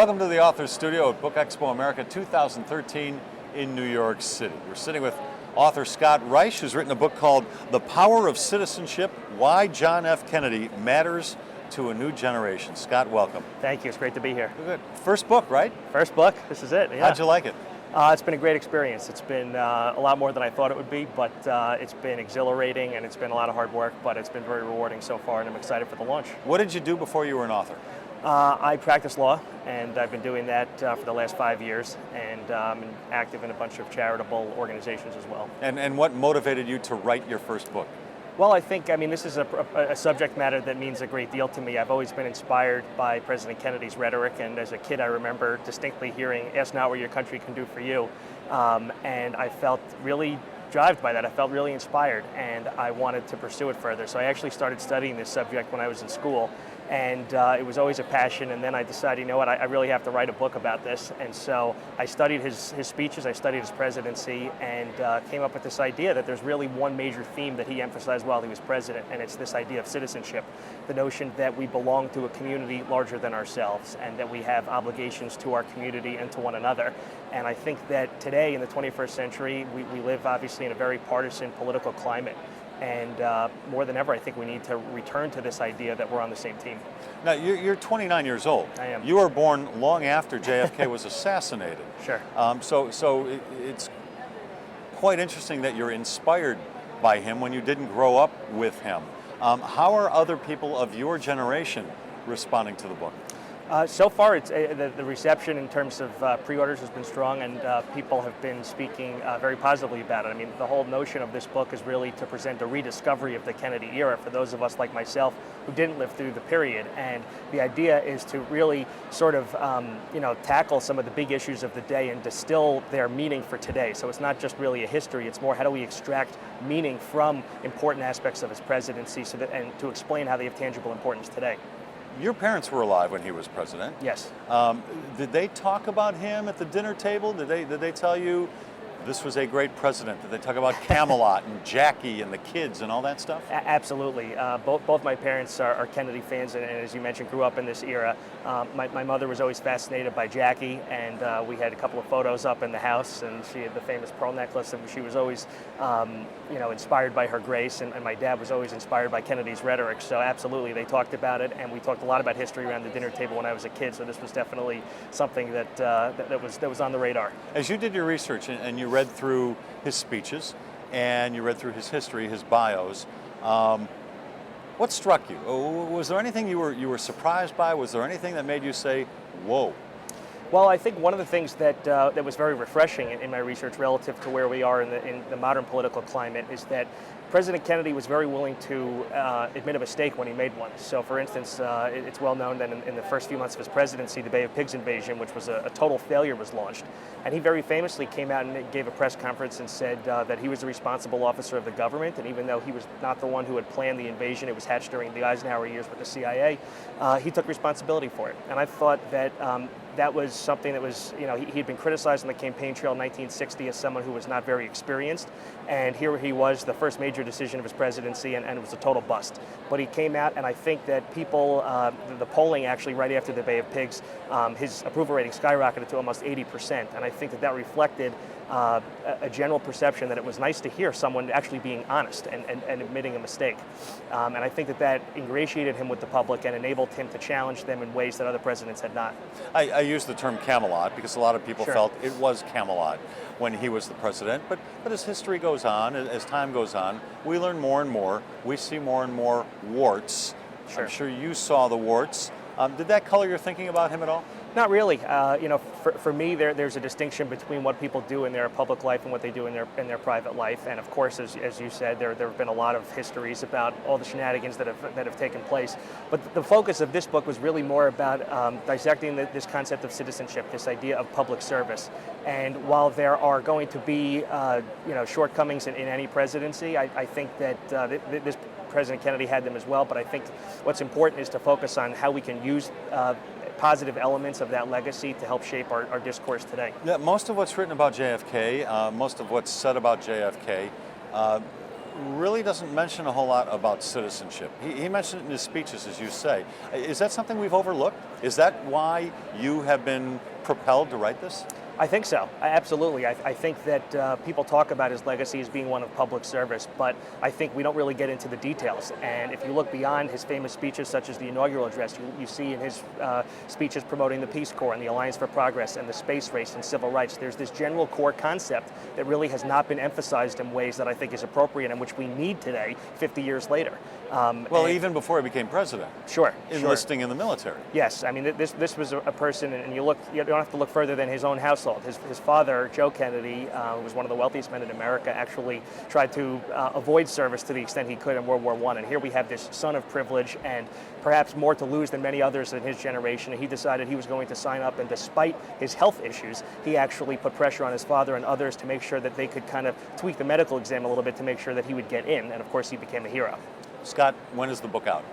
Welcome to the Authors Studio at BookExpo America 2013 in New York City. We're sitting with author Scott Reich, who's written a book called The Power of Citizenship, Why John F. Kennedy Matters to a New Generation. Scott, welcome. Thank you. It's great to be here. Good. First book, right? First book. This is it. Yeah. How'd you like it? It's been a great experience. It's been a lot more than I thought it would be, but it's been exhilarating and it's been a lot of hard work, but it's been very rewarding so far, and I'm excited for the launch. What did you do before you were an author? I practice law, and I've been doing that for the last 5 years, and I'm active in a bunch of charitable organizations as well. And what motivated you to write your first book? Well, I think, this is a subject matter that means a great deal to me. I've always been inspired by President Kennedy's rhetoric, and as a kid I remember distinctly hearing, "Ask not what your country can do for you," and I felt really drived by that. I felt really inspired, and I wanted to pursue it further. So I actually started studying this subject when I was in school, and it was always a passion, and then I decided, you know what, I really have to write a book about this. And so I studied his speeches, I studied his presidency, and came up with this idea that there's really one major theme that he emphasized while he was president, and it's this idea of citizenship, the notion that we belong to a community larger than ourselves, and that we have obligations to our community and to one another. And I think that today, in the 21st century, we live obviously in a very partisan political climate. And more than ever, I think we need to return to this idea that we're on the same team. Now, you're 29 years old. I am. You were born long after JFK was assassinated. Sure. So it's quite interesting that you're inspired by him when you didn't grow up with him. How are other people of your generation responding to the book? So far, it's the reception in terms of pre-orders has been strong, and people have been speaking very positively about it. I mean, the whole notion of this book is really to present a rediscovery of the Kennedy era for those of us like myself who didn't live through the period. And the idea is to really sort of, tackle some of the big issues of the day and distill their meaning for today. So it's not just really a history; it's more how do we extract meaning from important aspects of his presidency, and to explain how they have tangible importance today. Your parents were alive when he was president. Yes. Did they talk about him at the dinner table? Did they tell you this was a great president? Did they talk about Camelot and Jackie and the kids and all that stuff? Absolutely. Both my parents are Kennedy fans, and as you mentioned, grew up in this era. My mother was always fascinated by Jackie, and we had a couple of photos up in the house, and she had the famous pearl necklace, and she was always, inspired by her grace, and my dad was always inspired by Kennedy's rhetoric. So absolutely, they talked about it, and we talked a lot about history around the dinner table when I was a kid. So this was definitely something that was on the radar. As you did your research and you read through his speeches and you read through his history, his bios, what struck you? Was there anything you were surprised by? Was there anything that made you say, "Whoa"? Well, I think one of the things that was very refreshing in my research relative to where we are in the modern political climate is that President Kennedy was very willing to admit a mistake when he made one. So, for instance, it's well known that in the first few months of his presidency, the Bay of Pigs invasion, which was a total failure, was launched. And he very famously came out and gave a press conference and said that he was the responsible officer of the government, and even though he was not the one who had planned the invasion, it was hatched during the Eisenhower years with the CIA, he took responsibility for it. And I thought that that was something that was, he'd been criticized on the campaign trail in 1960 as someone who was not very experienced, and here he was, the first major decision of his presidency, and it was a total bust. But he came out, and I think that people, the polling actually right after the Bay of Pigs, his approval rating skyrocketed to almost 80%, and I think that reflected a general perception that it was nice to hear someone actually being honest and admitting a mistake. And I think that ingratiated him with the public and enabled him to challenge them in ways that other presidents had not. I use the term Camelot because a lot of people Sure. felt it was Camelot when he was the president, but as history goes on, as time goes on, we learn more and more. We see more and more warts. Sure. I'm sure you saw the warts. Did that color your thinking about him at all? Not really. For me, there's a distinction between what people do in their public life and what they do in their private life. And of course, as you said, there have been a lot of histories about all the shenanigans that have taken place. But the focus of this book was really more about dissecting this concept of citizenship, this idea of public service. And while there are going to be shortcomings in any presidency, I think that this President Kennedy had them as well. But I think what's important is to focus on how we can use positive elements of that legacy to help shape our discourse today. Yeah, most of what's written about JFK, most of what's said about JFK, really doesn't mention a whole lot about citizenship. He mentioned it in his speeches, as you say. Is that something we've overlooked? Is that why you have been propelled to write this? I think so. Absolutely. I think that people talk about his legacy as being one of public service, but I think we don't really get into the details. And if you look beyond his famous speeches, such as the inaugural address, you see in his speeches promoting the Peace Corps and the Alliance for Progress and the space race and civil rights, there's this general core concept that really has not been emphasized in ways that I think is appropriate and which we need today, 50 years later. Well, even before he became president. Sure. Enlisting in the military. Yes, I mean this was a person, and you don't have to look further than his own household. His father, Joe Kennedy, who was one of the wealthiest men in America, actually tried to avoid service to the extent he could in World War I. And here we have this son of privilege and perhaps more to lose than many others in his generation. And he decided he was going to sign up, and despite his health issues, he actually put pressure on his father and others to make sure that they could kind of tweak the medical exam a little bit to make sure that he would get in. And of course, he became a hero. Scott, when is the book out?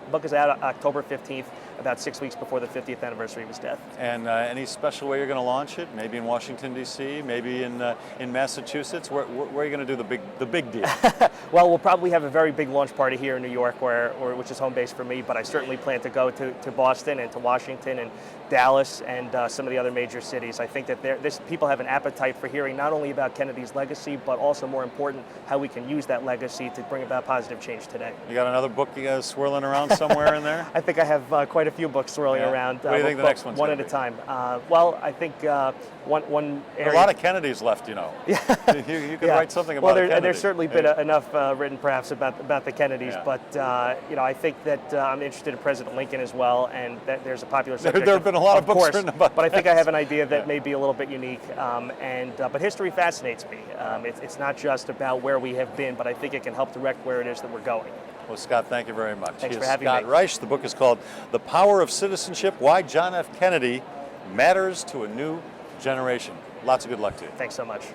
The book is out October 15th, about 6 weeks before the 50th anniversary of his death. And any special way you're going to launch it? Maybe in Washington, D.C., maybe in Massachusetts? Where are you going to do the big deal? Well, we'll probably have a very big launch party here in New York, which is home base for me, but I certainly plan to go to Boston and to Washington and Dallas and some of the other major cities. I think that people have an appetite for hearing not only about Kennedy's legacy, but also more important, how we can use that legacy to bring about positive change today. You got another book swirling around somewhere in there? I think I have quite a few books swirling around. What do you think the next one's one at a time? Well, I think one area. A lot of Kennedys left, you know. Yeah. you could write something about Kennedy. There's certainly been enough written, perhaps, about the Kennedys. Yeah. But I think that I'm interested in President Lincoln as well, and that there's a popular subject. There have been a lot of books course, written about but I think that. I have an idea that may be a little bit unique. But history fascinates me. It's not just about where we have been, but I think it can help direct where it is that we're going. Well, Scott, thank you very much. Thanks for having Scott me. Reich. The book is called The Power of Citizenship, Why John F. Kennedy Matters to a New Generation. Lots of good luck to you. Thanks so much.